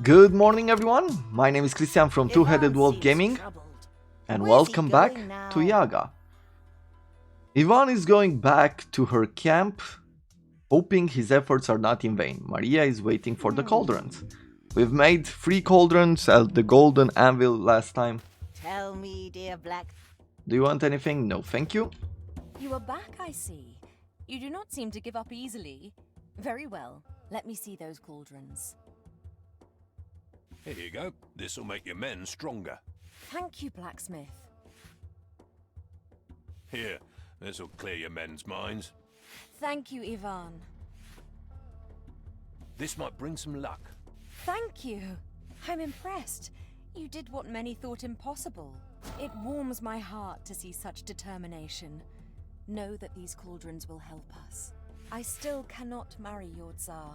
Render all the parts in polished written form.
Good morning, everyone. My name is Christian from Two-Headed Ivan Wolf seems Gaming, troubled. and Where's he welcome back going now? to Yaga. Ivan is going back to her camp, hoping his efforts are not in vain. Maria is waiting for the cauldrons. We've made 3 cauldrons at the golden anvil last time. Tell me, dear Black. Do you want anything? No, thank you. You are back, I see. You do not seem to give up easily. Very well. Let me see those cauldrons. Here you go. This'll make your men stronger. Thank you, blacksmith. Here, this'll clear your men's minds. Thank you, Ivan. This might bring some luck. Thank you. I'm impressed. You did what many thought impossible. It warms my heart to see such determination. Know that these cauldrons will help us. I still cannot marry your Tsar.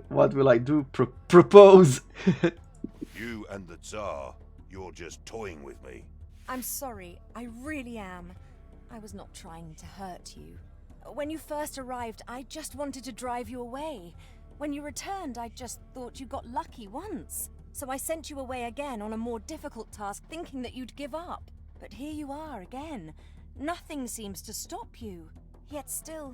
What will I do? Propose. You and the Tsar, you're just toying with me. I'm sorry, I really am. I was not trying to hurt you. When you first arrived, I just wanted to drive you away. When you returned, I just thought you got lucky once. So I sent you away again on a more difficult task, thinking that you'd give up. But here you are again. Nothing seems to stop you. Yet still,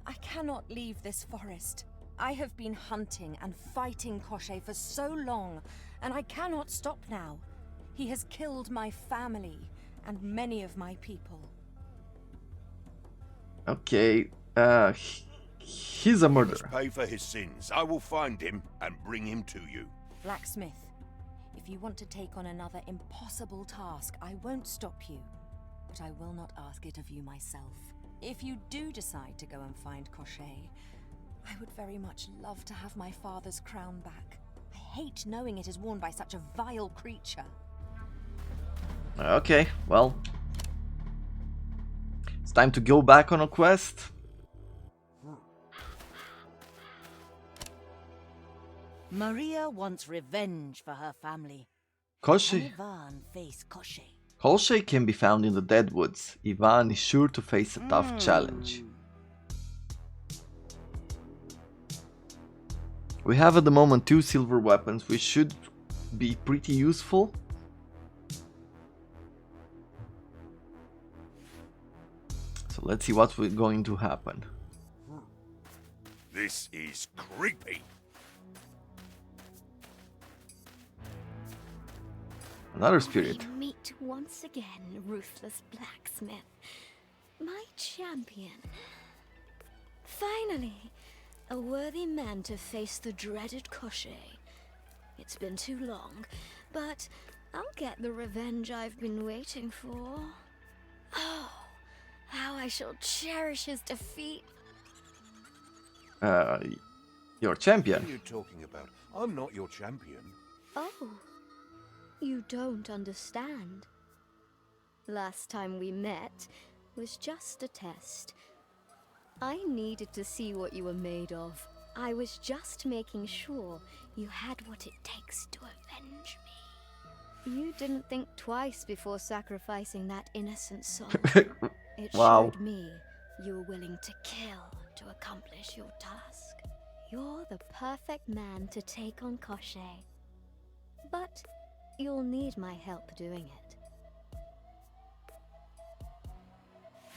I cannot leave this forest. I have been hunting and fighting Koshchei for so long, and I cannot stop now. He has killed my family and many of my people. Okay, he's a He murderer. must pay for his sins. I will find him and bring him to you. Blacksmith, if you want to take on another impossible task, I won't stop you. But I will not ask it of you myself. If you do decide to go and find Koshchei, I would very much love to have my father's crown back. I hate knowing it is worn by such a vile creature. Okay, well, it's time to go back on a quest. Maria wants revenge for her family. Koshchei. Can Ivan face Koshchei? Koshchei can be found in the Deadwoods. Ivan is sure to face a tough challenge. We have at the moment 2 silver weapons, which should be pretty useful. So let's see what's going to happen. This is creepy. Another spirit. We meet once again, ruthless blacksmith. My champion. Finally, a worthy man to face the dreaded Koshchei. It's been too long, but I'll get the revenge I've been waiting for. Oh, how I shall cherish his defeat. Your What are champion. you talking about? I'm not your champion. Oh, you don't understand. Last time we met was just a test. I needed to see what you were made of. I was just making sure you had what it takes to avenge me. You didn't think twice before sacrificing that innocent soul. It Wow. showed me you were willing to kill to accomplish your task. You're the perfect man to take on Koshchei. But you'll need my help doing it.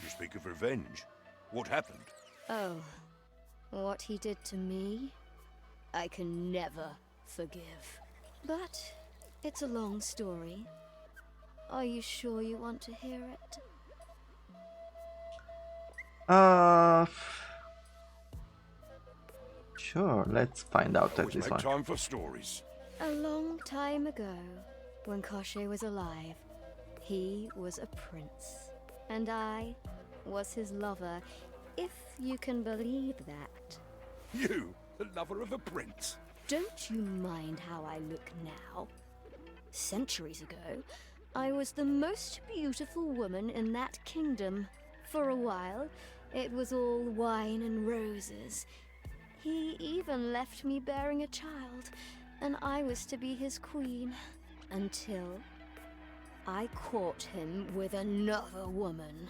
You speak of revenge. What happened? Oh, what he did to me, I can never forgive. But it's a long story. Are you sure you want to hear it? Sure, let's find out at Always this make one. time for stories. A long time ago, when Koshchei was alive, he was a prince. And I was his lover, if you can believe that. You, the lover of a prince. Don't you mind how I look now? Centuries ago, I was the most beautiful woman in that kingdom. For a while, it was all wine and roses. He even left me bearing a child, and I was to be his queen, until I caught him with another woman.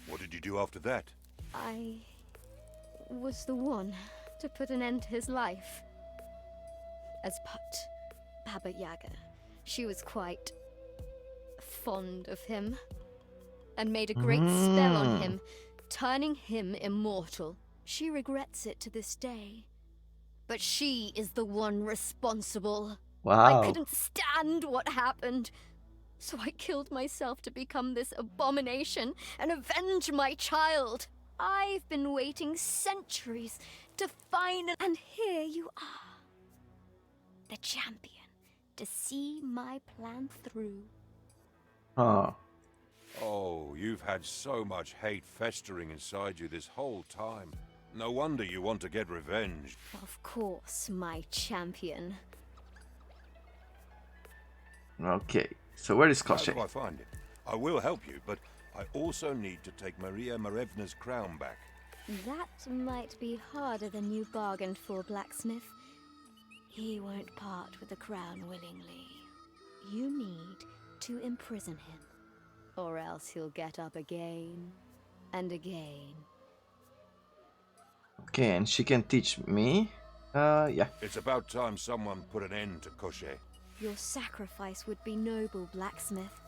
What did you do after that? I was the one to put an end to his life. As Baba Yaga, she was quite fond of him and made a great spell on him, turning him immortal. She regrets it to this day. But she is the one responsible. Wow. I couldn't stand what happened. So I killed myself to become this abomination and avenge my child. I've been waiting centuries to find it. And here you are. The champion. To see my plan through. Huh. Oh, you've had so much hate festering inside you this whole time. No wonder you want to get revenge. Of course, my champion. Okay, so where is How Koshchei? do I find it? I will help you, but I also need to take Maria Marevna's crown back. That might be harder than you bargained for, blacksmith. He won't part with the crown willingly. You need to imprison him, or else he'll get up again and again. Okay, and she can teach me. Yeah. It's about time someone put an end to Koshchei. Your sacrifice would be noble, blacksmith,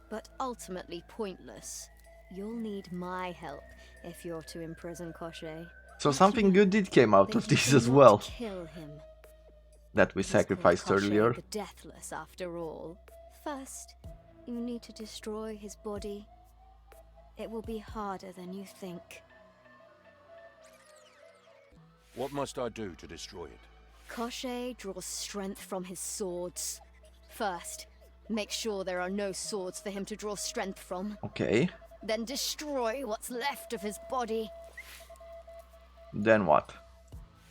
but ultimately pointless. You'll need my help if you're to imprison Koshchei. So something good did came out of this as well. Kill him. That we He's called sacrificed Koshchei earlier. the Deathless, after all. First, you need to destroy his body. It will be harder than you think. What must I do to destroy it? Koshchei draws strength from his swords. First, make sure there are no swords for him to draw strength from. Okay. Then destroy what's left of his body. Then what?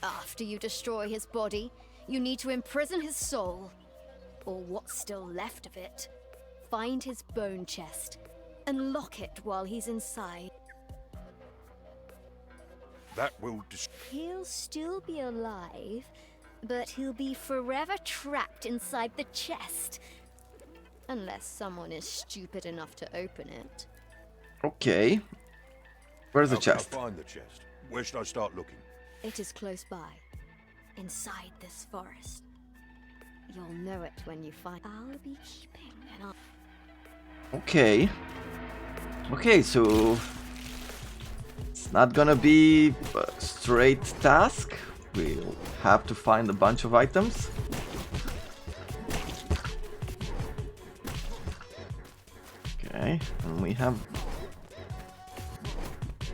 After you destroy his body, you need to imprison his soul. Or what's still left of it. Find his bone chest and lock it while he's inside. That will He'll still be alive, but he'll be forever trapped inside the chest. Unless someone is stupid enough to open it. Okay. Where's the How can I chest? find the chest? Where should I start looking? It is close by, inside this forest. You'll know it when you find. I'll be keeping an eye. Okay. Okay, so it's not gonna be a straight task. We'll have to find a bunch of items. Okay, and we have...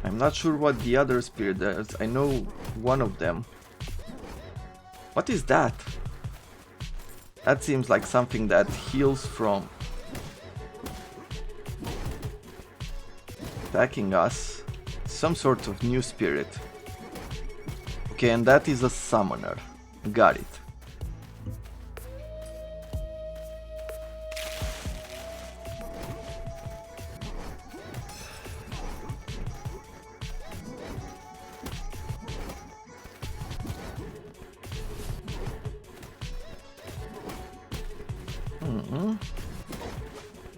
I'm not sure what the other spirit does. I know one of them. What is that? That seems like something that heals from attacking us. Some sort of new spirit. Okay, and that is a summoner. Got it.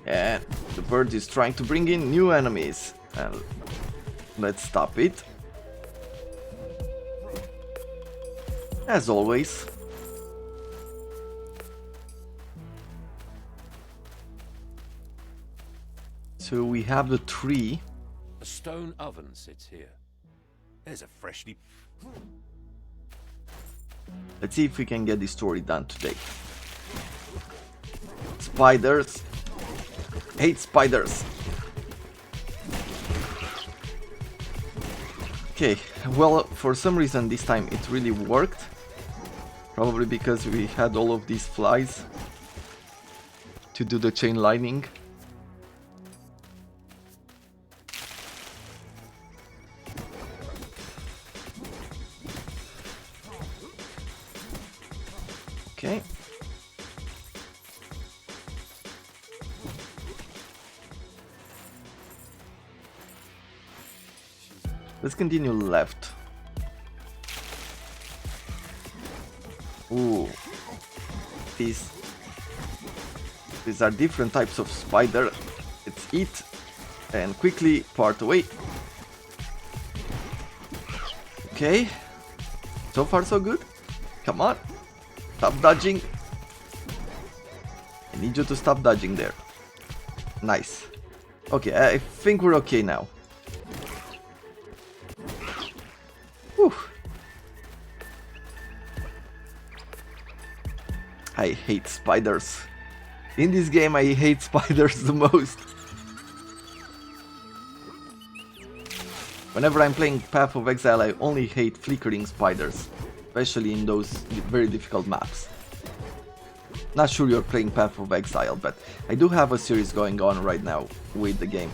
And the bird is trying to bring in new enemies. And let's stop it. As always. So we have the tree. A stone oven sits here. There's a freshly... Let's see if we can get this story done today. Spiders. Hate spiders. Okay, well, for some reason this time it really worked. Probably because we had all of these flies to do the chain lightning. Okay. Let's continue left. Ooh. These are different types of spider. Let's eat and quickly part away. Okay. So far so good. Come on. Stop dodging. I need you to stop dodging there. Nice. Okay, I think we're okay now. Whew. I hate spiders. In this game I hate spiders the most. Whenever I'm playing Path of Exile I only hate flickering spiders. Especially in those very difficult maps. Not sure you're playing Path of Exile, but I do have a series going on right now with the game.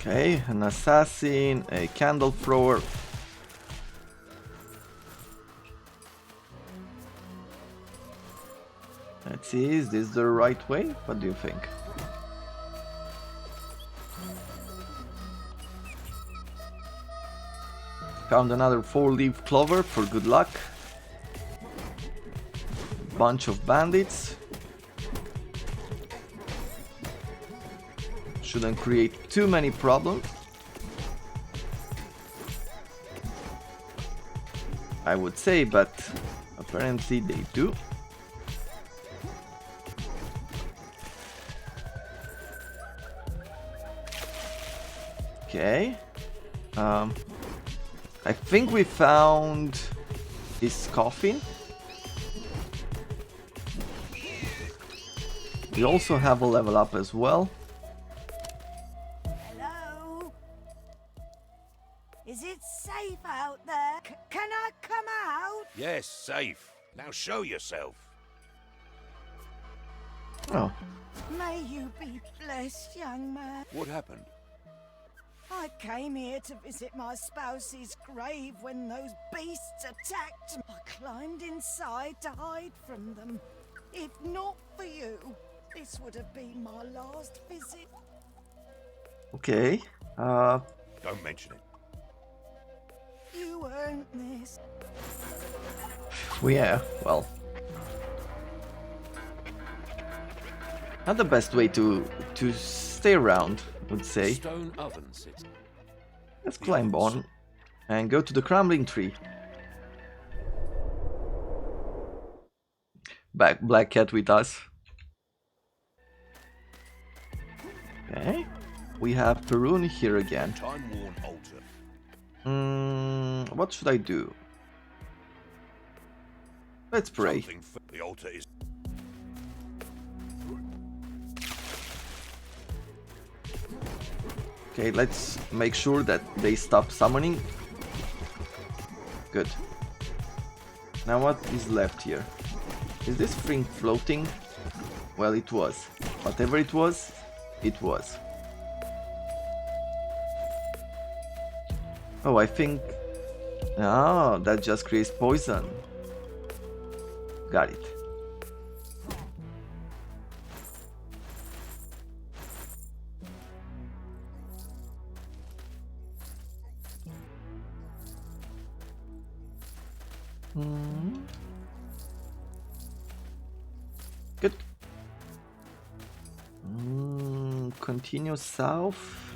Okay, an assassin, a candle thrower. Let's see, is this the right way? What do you think? Found another 4-leaf clover for good luck. Bunch of bandits. Shouldn't create too many problems. I would say, but apparently they do. Okay. I think we found this coffin. We also have a level up as well. Hello? Is it safe out there? Can I come out? Yes, safe. Now show yourself. Oh, May you be blessed, young man. What happened? I came here to visit my spouse's grave when those beasts attacked me. I climbed inside to hide from them. If not for you, this would have been my last visit. okay. Don't mention it. You earned this. Yeah, well. Not the best way to stay around, I would say. Stone oven sits. Let's climb on and go to the crumbling tree. Back Black Cat with us. Okay. We have Perun here again. Time-worn altar. What should I do? Let's pray. The altar is... Okay, let's make sure that they stop summoning. Good. Now what is left here? Is this thing floating? Well, it was. Whatever it was, it was. Oh, I think... Oh, that just creates poison. Got it. Good. Continue south.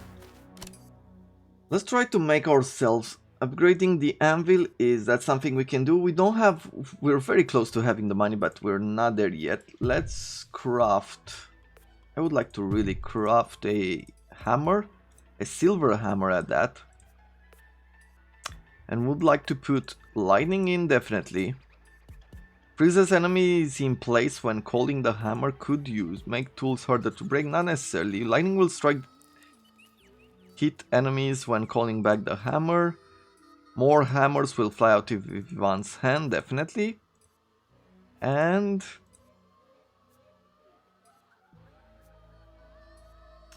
Let's try to make ourselves. Upgrading the anvil, is that something we can do? We don't have. We're very close to having the money, but we're not there yet. Let's craft. I would like to really craft a hammer, a silver hammer at that. And would like to put lightning in, definitely. Freezes enemies in place when calling the hammer. Could use. Make tools harder to break. Not necessarily. Lightning will strike. Hit enemies when calling back the hammer. More hammers will fly out of Ivan's hand, definitely. And...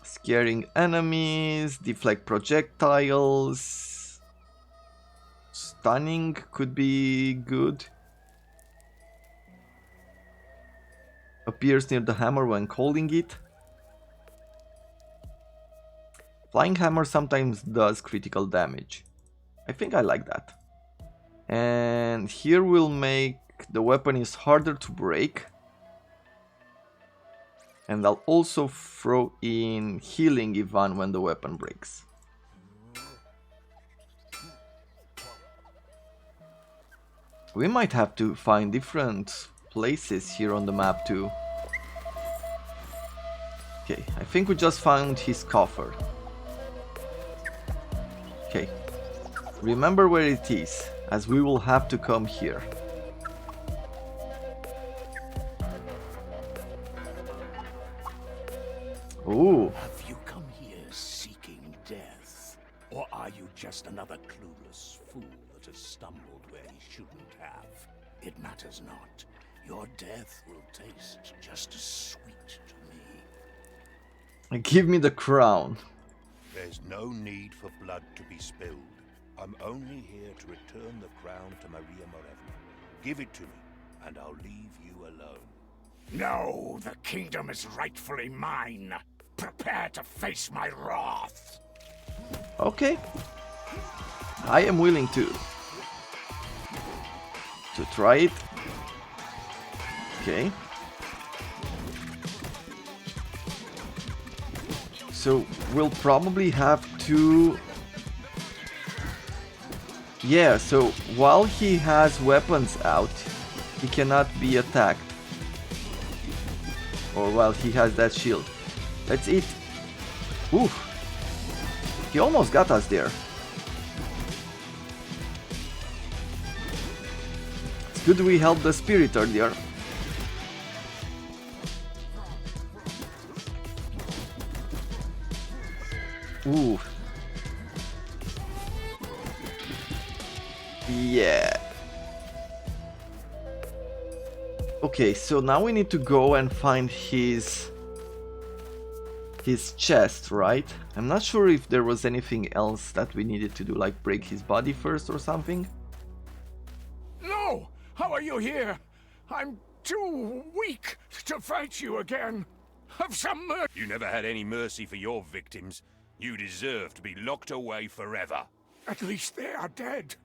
scaring enemies. Deflect projectiles. Stunning could be good. Appears near the hammer when calling it. Flying hammer sometimes does critical damage. I think I like that. And here we'll make the weapon is harder to break. And I'll also throw in healing Ivan when the weapon breaks. We might have to find different places here on the map too. Okay, I think we just found his coffer. Okay, remember where it is, as we will have to come here. Ooh. Have you come here seeking death? Or are you just another clueless fool that has stumbled where he shouldn't have? It matters not. Your death will taste just as sweet to me. Give me the crown. There's no need for blood to be spilled. I'm only here to return the crown to Maria Morevna. Give it to me, and I'll leave you alone. No, the kingdom is rightfully mine. Prepare to face my wrath. Okay. I am willing to try it. Okay. So we'll probably have to... Yeah, so while he has weapons out, he cannot be attacked. Or while he has that shield. Let's eat. Oof. He almost got us there. It's good we helped the spirit earlier. Ooh. Yeah. Okay, so now we need to go and find his chest, right? I'm not sure if there was anything else that we needed to do, like break his body first or something. No! How are you here? I'm too weak to fight you again. Have some mercy. You never had any mercy for your victims. You deserve to be locked away forever. At least they are dead.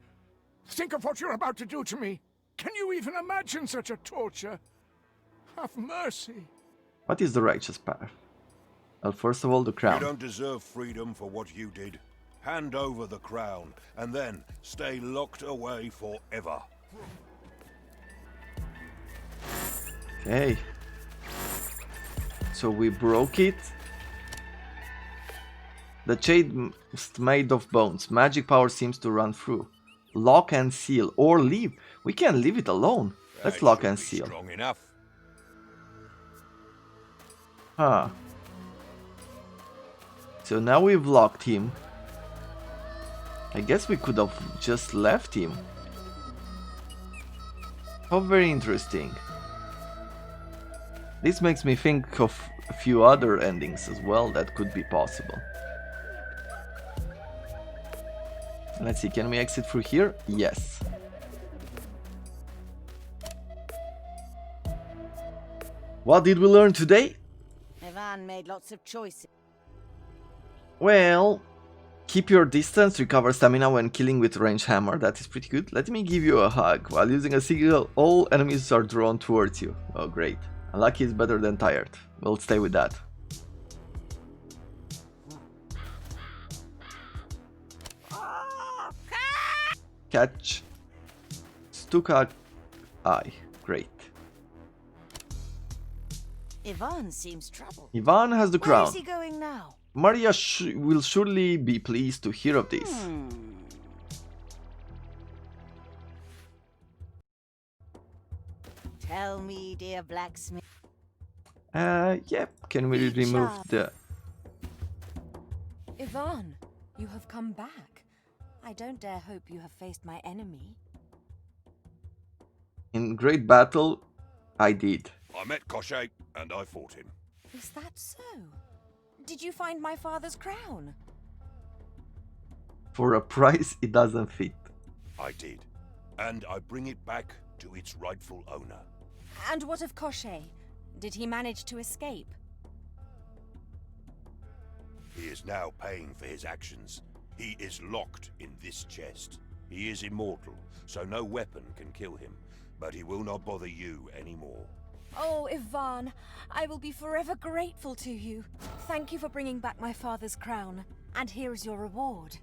Think of what you're about to do to me. Can you even imagine such a torture? Have mercy. What is the righteous path? Well, first of all, the crown. You don't deserve freedom for what you did. Hand over the crown, and then stay locked away forever. Okay. So we broke it. The chain is made of bones. Magic power seems to run through. Lock and seal, or leave. We can't leave it alone. Let's That lock should and be seal. Strong enough. Huh. So now we've locked him. I guess we could have just left him. How very interesting. This makes me think of a few other endings as well that could be possible. Let's see, can we exit through here? Yes. What did we learn today? Ivan made lots of choices. Well, keep your distance, recover stamina when killing with range hammer. That is pretty good. Let me give you a hug. While using a signal, all enemies are drawn towards you. Oh, great. Unlucky is better than tired. We'll stay with that. Catch. Stuka eye. Great. Ivan seems troubled. Ivan has the Where crown. is he going now? Maria will surely be pleased to hear of this. Tell me, dear blacksmith. Yep. Can we Good remove job. the... Ivan, you have come back. I don't dare hope you have faced my enemy. In great battle, I did. I met Koshchei, and I fought him. Is that so? Did you find my father's crown? For a price it doesn't fit. I did. And I bring it back to its rightful owner. And what of Koshchei? Did he manage to escape? He is now paying for his actions. He is locked in this chest. He is immortal, so no weapon can kill him. But he will not bother you anymore. Oh, Ivan, I will be forever grateful to you. Thank you for bringing back my father's crown. And here is your reward.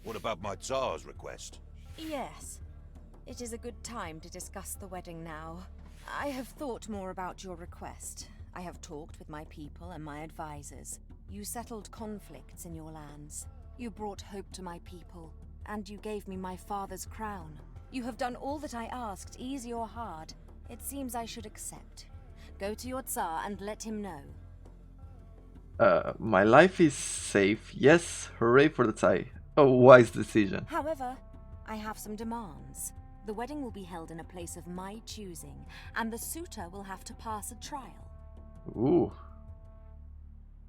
What about my Tsar's request? Yes. It is a good time to discuss the wedding now. I have thought more about your request. I have talked with my people and my advisors. You settled conflicts in your lands. You brought hope to my people. And you gave me my father's crown. You have done all that I asked, easy or hard. It seems I should accept. Go to your Tsar and let him know. My life is safe. Yes, hooray for the Tsai. A wise decision. However, I have some demands. The wedding will be held in a place of my choosing, and the suitor will have to pass a trial. Ooh.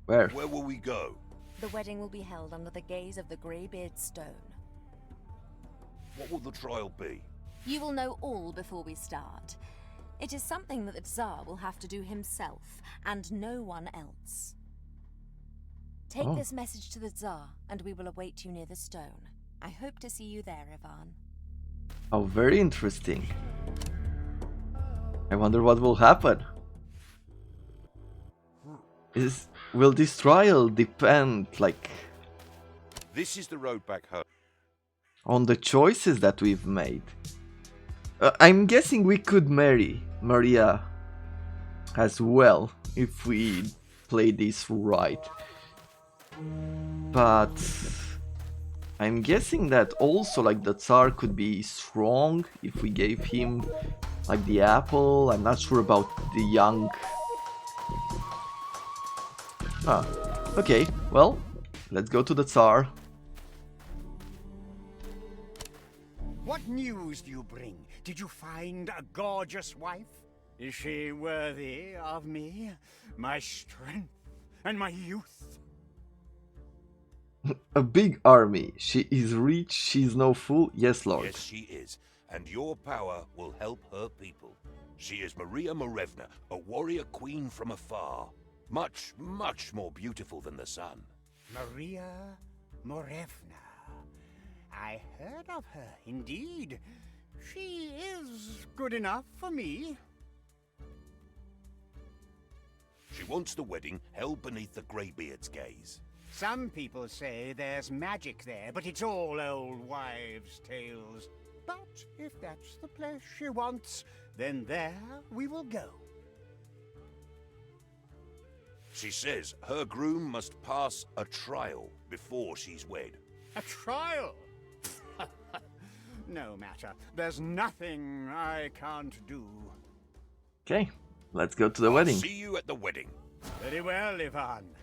Where? Where will we go? The wedding will be held under the gaze of the Greybeard Stone. What will the trial be? You will know all before we start. It is something that the Tsar will have to do himself, and no one else. Take this message to the Tsar, and we will await you near the stone. I hope to see you there, Ivan. Oh, very interesting. I wonder what will happen. Will this trial depend, like, This is the road back home. on the choices that we've made? I'm guessing we could marry Maria as well if we play this right. But I'm guessing that also, like, the Tsar could be strong if we gave him, like, the apple. I'm not sure about the young. Ah, okay, well, let's go to the Tsar. What news do you bring? Did you find a gorgeous wife? Is she worthy of me, my strength, and my youth? A big army. She is rich, she's no fool. Yes, Lord. Yes, she is. And your power will help her people. She is Maria Morevna, a warrior queen from afar. Much, much more beautiful than the sun. Maria Morevna. I heard of her, indeed. She is good enough for me. She wants the wedding held beneath the Greybeard's gaze. Some people say there's magic there, but it's all old wives' tales. But if that's the place she wants, then there we will go. She says her groom must pass a trial before she's wed. A trial? No matter. There's nothing I can't do. Okay, let's go to the wedding. See you at the wedding. Very well, Ivan.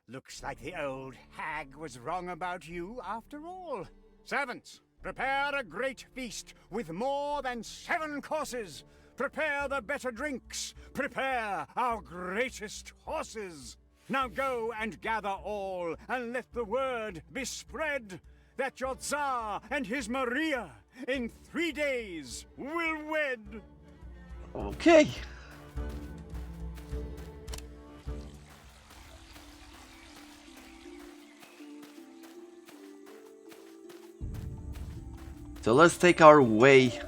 Looks like the old hag was wrong about you after all. Servants, prepare a great feast with more than 7 courses. Prepare the better drinks. Prepare our greatest horses. Now go and gather all, and let the word be spread that your Tsar and his Maria in 3 days will wed. Okay. So let's take our way.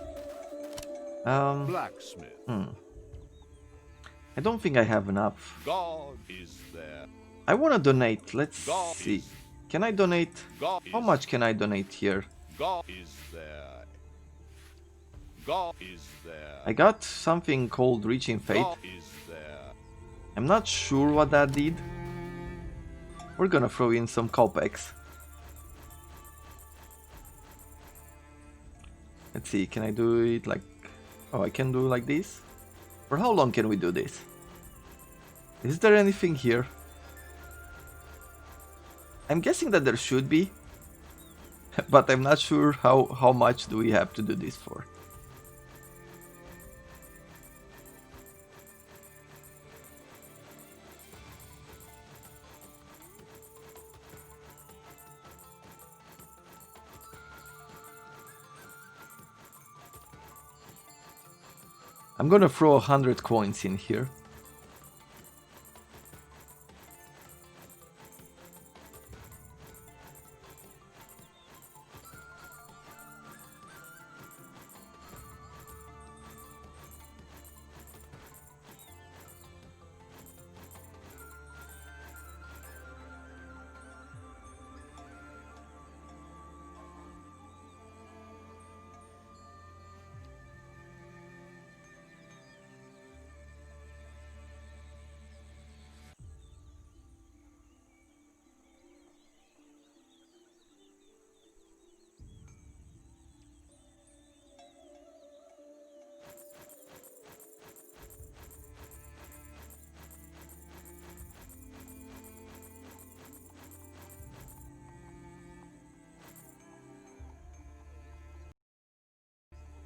Blacksmith. I don't think I have enough. God is there. I want to donate. Let's God see. is- Can I donate? God How is- much can I donate here? God is there. God is there. I got something called Reaching Fate. God is there. I'm not sure what that did. We're gonna throw in some kopecks. Let's see, can I do it like... Oh, I can do like this? For how long can we do this? Is there anything here? I'm guessing that there should be. But I'm not sure how much do we have to do this for. I'm gonna throw 100 coins in here.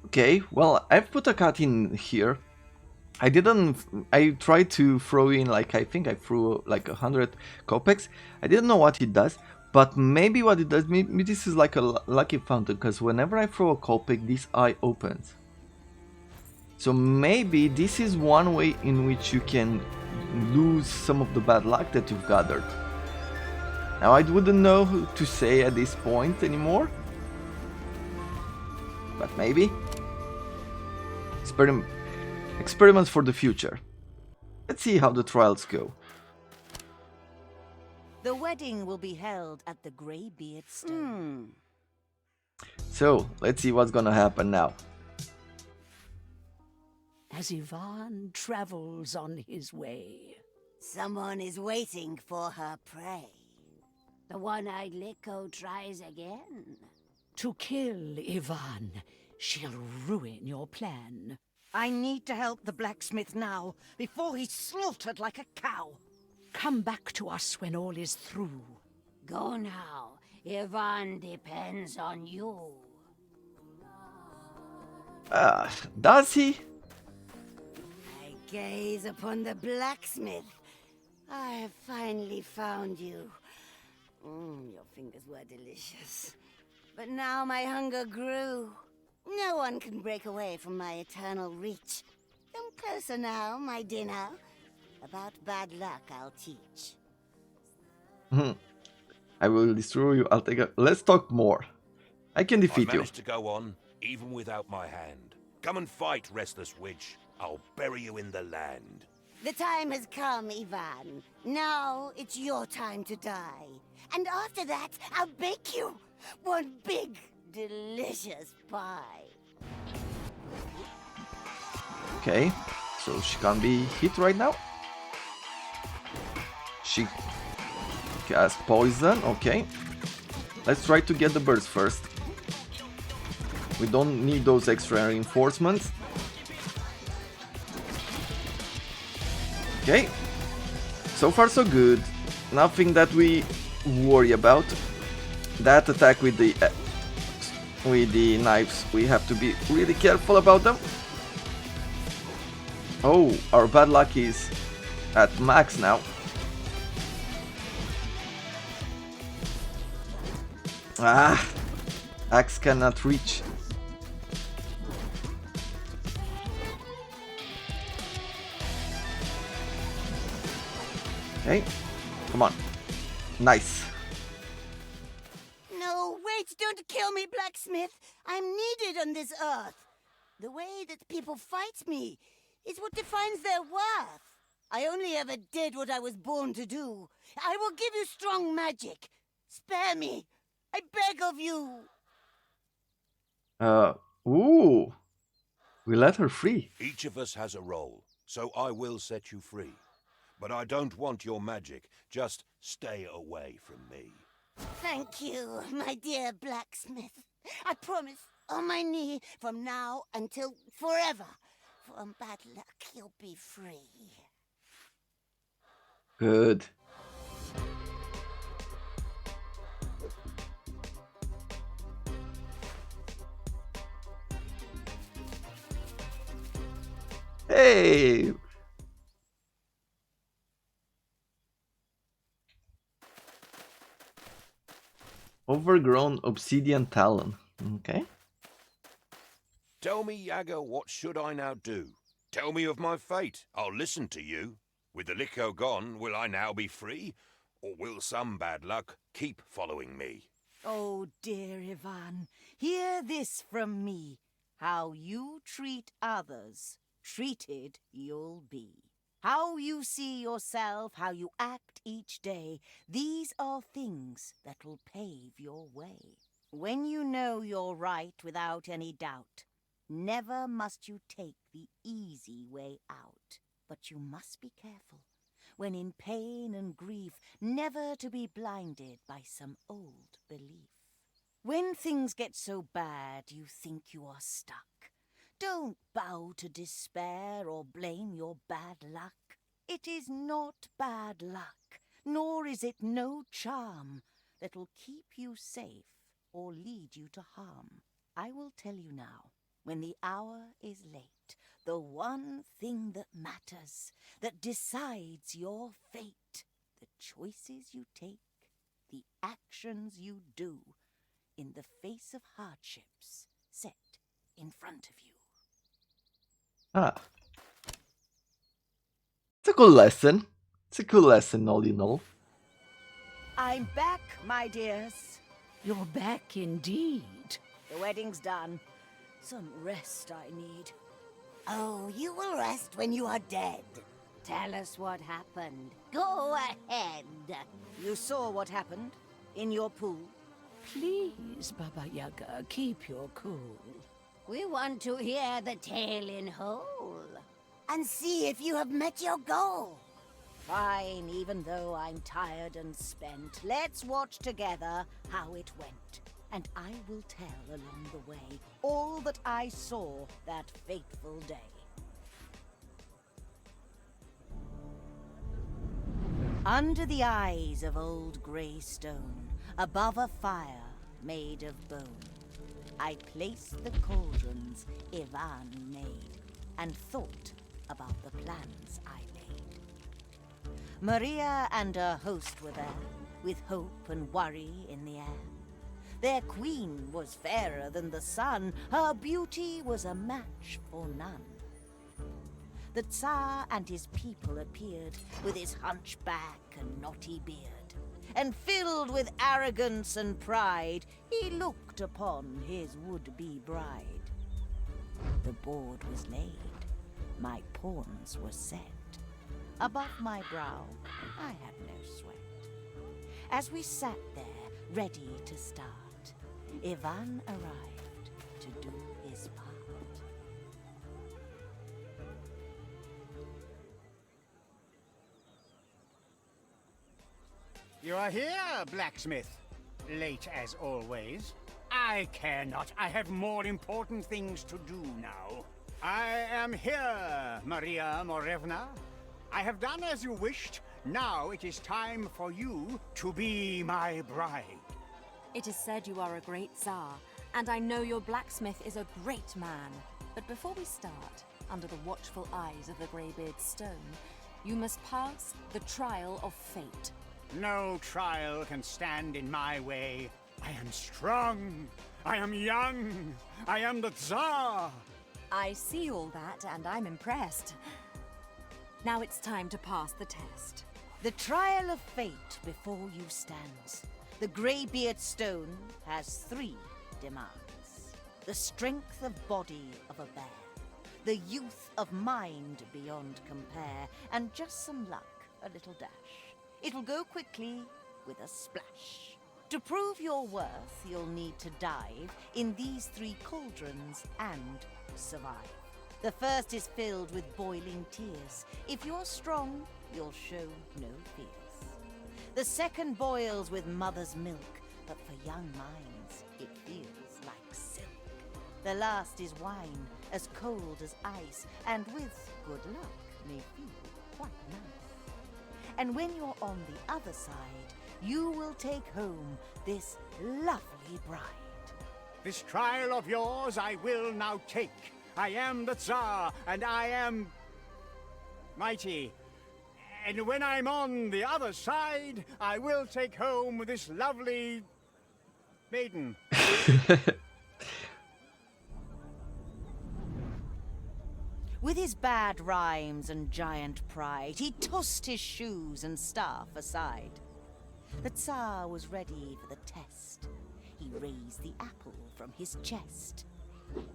Okay, well, I've put a cat in here. I didn't. I tried to throw in like I think I threw like 100 kopecks. I didn't know what it does, but maybe what it does. Maybe this is like a lucky fountain because whenever I throw a kopeck, this eye opens. So maybe this is one way in which you can lose some of the bad luck that you've gathered. Now I wouldn't know who to say at this point anymore, but maybe experiments for the future. Let's see how the trials go. The wedding will be held at the Greybeard Stone. So let's see what's gonna happen now. As Ivan travels on his way. Someone is waiting for her prey. The one-eyed Liko tries again. To kill Ivan, she'll ruin your plan. I need to help the blacksmith now, before he's slaughtered like a cow. Come back to us when all is through. Go now. Ivan depends on you. Does he? I gaze upon the blacksmith. I have finally found you. Your fingers were delicious. But now my hunger grew. No one can break away from my eternal reach. Come closer now, my dinner. About bad luck I'll teach. I will destroy you. I'll take a. Let's talk more. I can I defeat you. managed to go on, even without my hand. Come and fight, restless witch. I'll bury you in the land. The time has come, Ivan. Now it's your time to die. And after that, I'll bake you one big, delicious pie. Okay, so she can't be hit right now. She casts poison. Okay, let's try to get the birds first. We don't need those extra reinforcements. Okay, so far so good. Nothing that we worry about. That attack with the knives, we have to be really careful about them. Oh, our bad luck is at max now. Ah, axe cannot reach. Okay, come on. Nice. No, wait, don't kill me, blacksmith. I'm needed on this earth. The way that people fight me is what defines their worth. I only ever did what I was born to do. I will give you strong magic. Spare me. I beg of you. Ooh. We let her free. Each of us has a role, so I will set you free. But I don't want your magic. Just stay away from me. Thank you, my dear blacksmith. I promise, on my knee, from now until forever. From bad luck, you'll be free. Good. Hey! Overgrown obsidian talon. Okay. Tell me, Yaga, what should I now do? Tell me of my fate. I'll listen to you. With the Liko gone, will I now be free? Or will some bad luck keep following me? Oh, dear Ivan, hear this from me. How you treat others, treated you'll be. How you see yourself, how you act each day, these are things that will pave your way. When you know you're right without any doubt, never must you take the easy way out. But you must be careful, when in pain and grief, never to be blinded by some old belief. When things get so bad you think you are stuck, don't bow to despair or blame your bad luck. It is not bad luck, nor is it no charm that'll keep you safe or lead you to harm. I will tell you now, when the hour is late, the one thing that matters, that decides your fate, the choices you take, the actions you do, in the face of hardships set in front of you. Ah. It's a good lesson. It's a cool lesson, all in all. I'm back, my dears. You're back indeed. The wedding's done. Some rest I need. Oh, you will rest when you are dead. Tell us what happened. Go ahead. You saw what happened in your pool. Please, Baba Yaga, keep your cool. We want to hear the tale in whole. And see if you have met your goal. Fine, even though I'm tired and spent. Let's watch together how it went. And I will tell along the way all that I saw that fateful day. Under the eyes of old grey stone, above a fire made of bone, I placed the cauldrons Ivan made, and thought about the plans I made. Maria and her host were there, with hope and worry in the air. Their queen was fairer than the sun, her beauty was a match for none. The Tsar and his people appeared, with his hunchback and knotty beard, and filled with arrogance and pride, he looked upon his would-be bride. The board was laid, my pawns were set. Above my brow, I had no sweat. As we sat there, ready to start, Ivan arrived to do his part. You are here, blacksmith. Late as always. I care not. I have more important things to do now. I am here, Maria Morevna. I have done as you wished. Now it is time for you to be my bride. It is said you are a great Tsar, and I know your blacksmith is a great man. But before we start, under the watchful eyes of the Greybeard Stone, you must pass the trial of fate. No trial can stand in my way. I am strong. I am young. I am the Tsar. I see all that, and I'm impressed. Now it's time to pass the test. The trial of fate before you stands. The Greybeard Stone has 3 demands. The strength of body of a bear, the youth of mind beyond compare, and just some luck, a little dash. It'll go quickly with a splash. To prove your worth, you'll need to dive in these 3 cauldrons and survive. The first is filled with boiling tears. If you're strong, you'll show no fears. The second boils with mother's milk, but for young minds, it feels like silk. The last is wine, as cold as ice, and with good luck may feel quite nice. And when you're on the other side, you will take home this lovely bride. This trial of yours I will now take. I am the Tsar, and I am mighty. And when I'm on the other side, I will take home this lovely maiden. With his bad rhymes and giant pride, he tossed his shoes and staff aside. The Tsar was ready for the test. He raised the apple from his chest.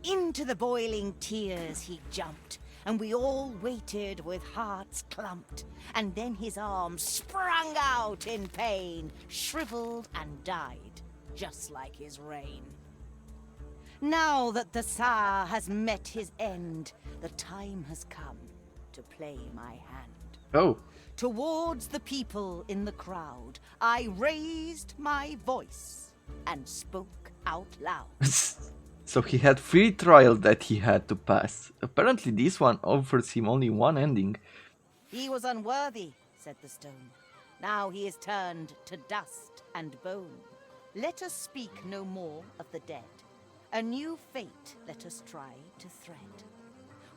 Into the boiling tears he jumped, and we all waited with hearts clumped. And then his arm sprung out in pain, shriveled and died, just like his reign. Now that the Tsar has met his end, the time has come to play my hand. Oh. Towards the people in the crowd, I raised my voice and spoke out loud. So he had 3 trials that he had to pass. Apparently this one offers him only one ending. He was unworthy, said the stone. Now he is turned to dust and bone. Let us speak no more of the dead. A new fate let us try to thread.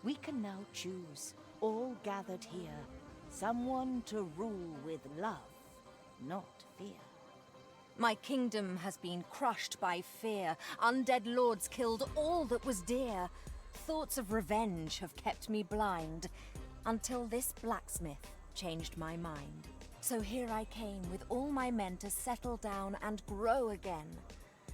We can now choose, all gathered here, someone to rule with love, not fear. My kingdom has been crushed by fear. Undead lords killed all that was dear. Thoughts of revenge have kept me blind, until this blacksmith changed my mind. So here I came with all my men to settle down and grow again.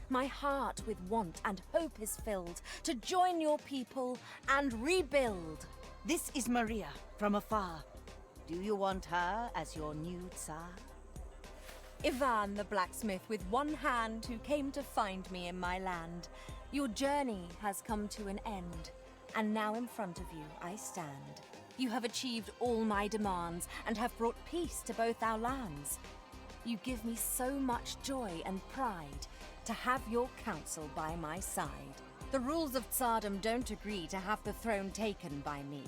My heart with want and hope is filled to join your people and rebuild. This is Maria from afar. Do you want her as your new Tsar? Ivan the blacksmith with one hand who came to find me in my land. Your journey has come to an end, and now in front of you I stand. You have achieved all my demands and have brought peace to both our lands. You give me so much joy and pride to have your counsel by my side. The rules of Tsardom don't agree to have the throne taken by me.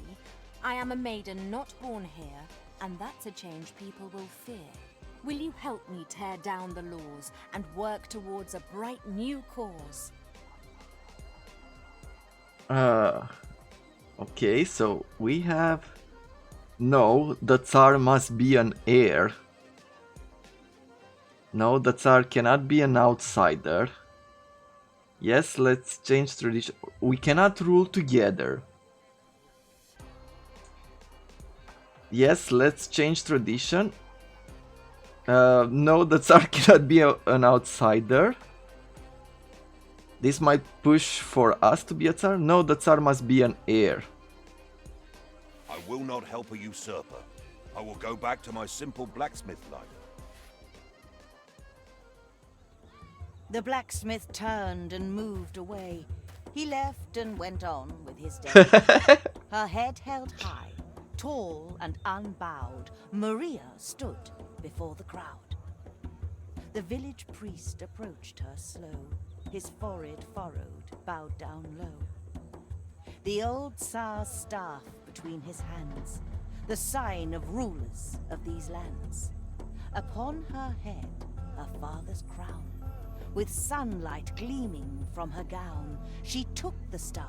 I am a maiden not born here, and that's a change people will fear. Will you help me tear down the laws and work towards a bright new cause? Okay, so we have... No, the Tsar must be an heir. No, the Tsar cannot be an outsider. Yes, let's change tradition. We cannot rule together. Yes, let's change tradition. No, the Tsar cannot be an outsider. This might push for us to be a Tsar. No, the Tsar must be an heir. I will not help a usurper. I will go back to my simple blacksmith life. The blacksmith turned and moved away. He left and went on with his day. Her head held high, tall and unbowed, Maria stood before the crowd. The village priest approached her slow, his forehead furrowed, bowed down low. The old Tsar's staff between his hands, the sign of rulers of these lands. Upon her head, her father's crown. With sunlight gleaming from her gown, she took the staff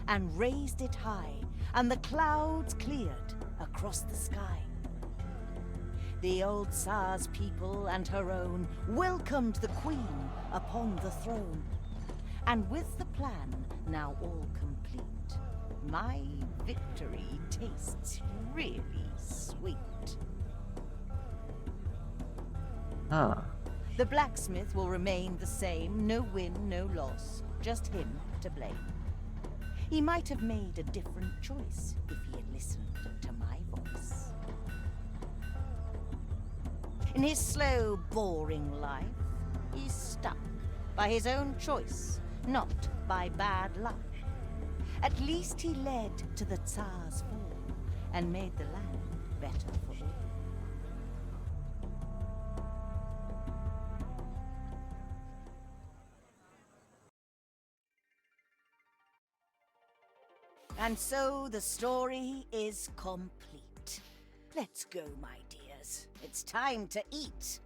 and raised it high, and the clouds cleared across the sky. The old Tsar's people and her own welcomed the queen upon the throne. And with the plan now all complete, my victory tastes really sweet. Ah. The blacksmith will remain the same, no win, no loss, just him to blame. He might have made a different choice if he had listened to my voice. In his slow, boring life, he's stuck by his own choice, not by bad luck. At least he led to the Tsar's fall and made the land better for all. And so the story is complete. Let's go, my dears. It's time to eat.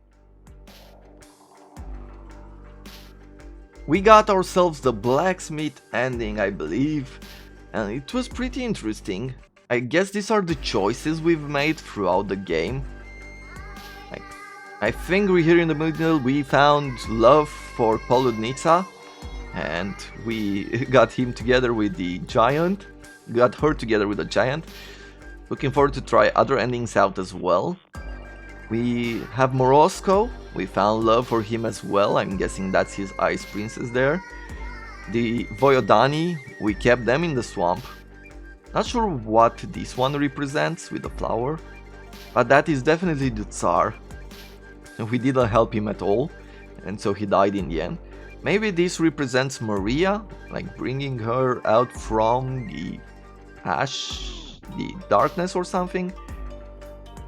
We got ourselves the blacksmith ending, I believe, and it was pretty interesting. I guess these are the choices we've made throughout the game. I think we here in the middle we found love for Poludnica, and we got him together with the giant. Got her together with the giant. Looking forward to try other endings out as well. We have Morosco. We found love for him as well. I'm guessing that's his ice princess there. The Voyodani, we kept them in the swamp. Not sure what this one represents with the flower, but that is definitely the Tsar. We didn't help him at all, and so he died in the end. Maybe this represents Maria, like bringing her out from the ash, the darkness or something.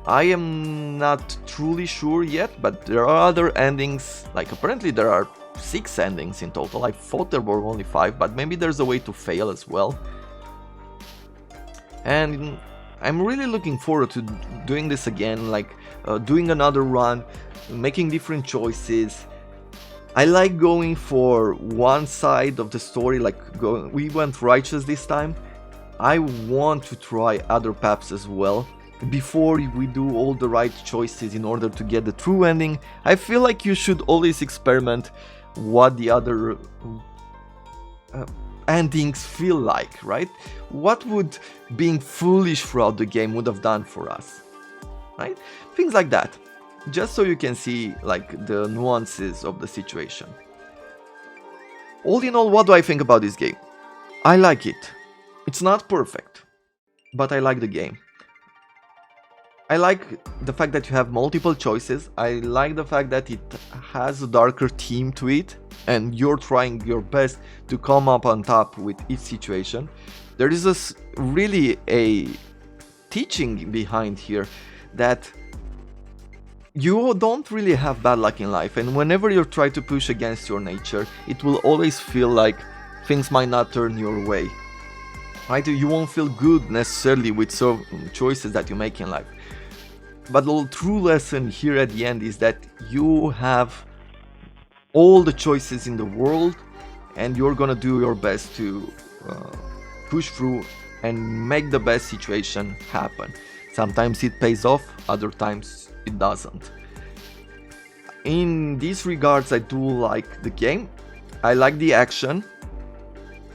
I am not truly sure yet, but there are other endings, like apparently there are 6 endings in total. I thought there were only 5, but maybe there's a way to fail as well. And I'm really looking forward to doing this again, like doing another run, making different choices. I like going for one side of the story, like we went righteous this time. I want to try other paths as well before we do all the right choices in order to get the true ending. I feel like you should always experiment what the other endings feel like, right? What would being foolish throughout the game would have done for us, right? Things like that, just so you can see like the nuances of the situation. All in all, what do I think about this game? I like it. It's not perfect, but I like the game. I like the fact that you have multiple choices. I like the fact that it has a darker theme to it and you're trying your best to come up on top with each situation. There is really a teaching behind here that you don't really have bad luck in life, and whenever you try to push against your nature, it will always feel like things might not turn your way. Right? You won't feel good necessarily with certain choices that you make in life. But the true lesson here at the end is that you have all the choices in the world and you're gonna do your best to push through and make the best situation happen. Sometimes it pays off, other times it doesn't. In these regards, I do like the game. I like the action.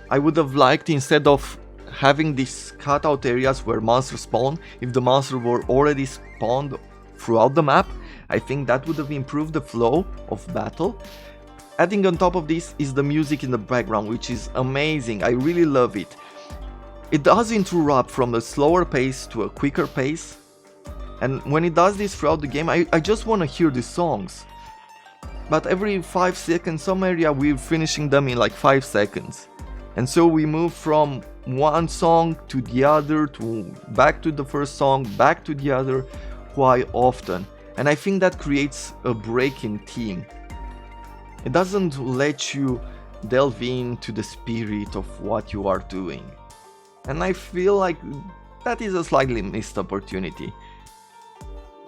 I would have liked, instead of having these cutout areas where monsters spawn, if the monsters were already spawned throughout the map, I think that would have improved the flow of battle. Adding on top of this is the music in the background, which is amazing. I really love it. It does interrupt from a slower pace to a quicker pace, and when it does this throughout the game, I just want to hear the songs. But every 5 seconds, some area we're finishing them in like 5 seconds. And so we move from one song to the other, to back to the first song, back to the other quite often. And I think that creates a break in theme. It doesn't let you delve into the spirit of what you are doing. And I feel like that is a slightly missed opportunity.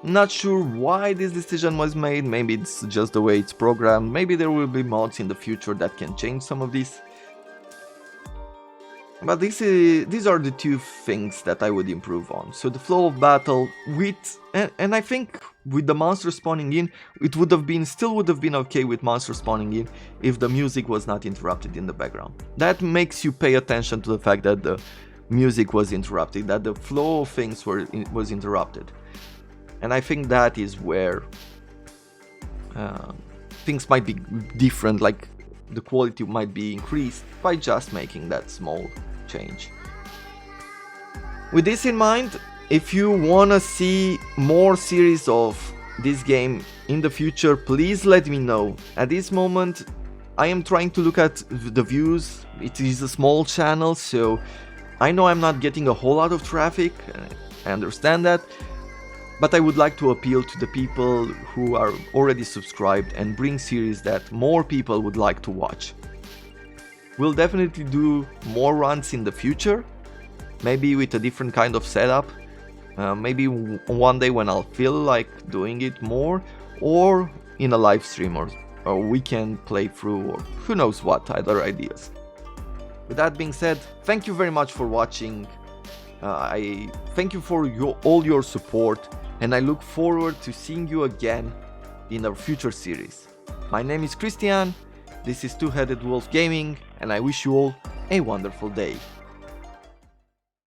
Not sure why this decision was made, maybe it's just the way it's programmed, maybe there will be mods in the future that can change some of this. But these are the two things that I would improve on. So the flow of battle and I think with the monster spawning in, it still would have been okay with monster spawning in if the music was not interrupted in the background. That makes you pay attention to the fact that the music was interrupted, that the flow of things was interrupted. And I think that is where things might be different, like the quality might be increased by just making that small change. With this in mind, if you wanna see more series of this game in the future, please let me know. At this moment, I am trying to look at the views. It is a small channel, so I know I'm not getting a whole lot of traffic, I understand that, but I would like to appeal to the people who are already subscribed and bring series that more people would like to watch. We'll definitely do more runs in the future, maybe with a different kind of setup, maybe one day when I'll feel like doing it more, or in a live stream or weekend playthrough, or who knows what other ideas. With that being said, thank you very much for watching. I thank you for all your support, and I look forward to seeing you again in our future series. My name is Christian, this is Two-Headed Wolf Gaming, and I wish you all a wonderful day.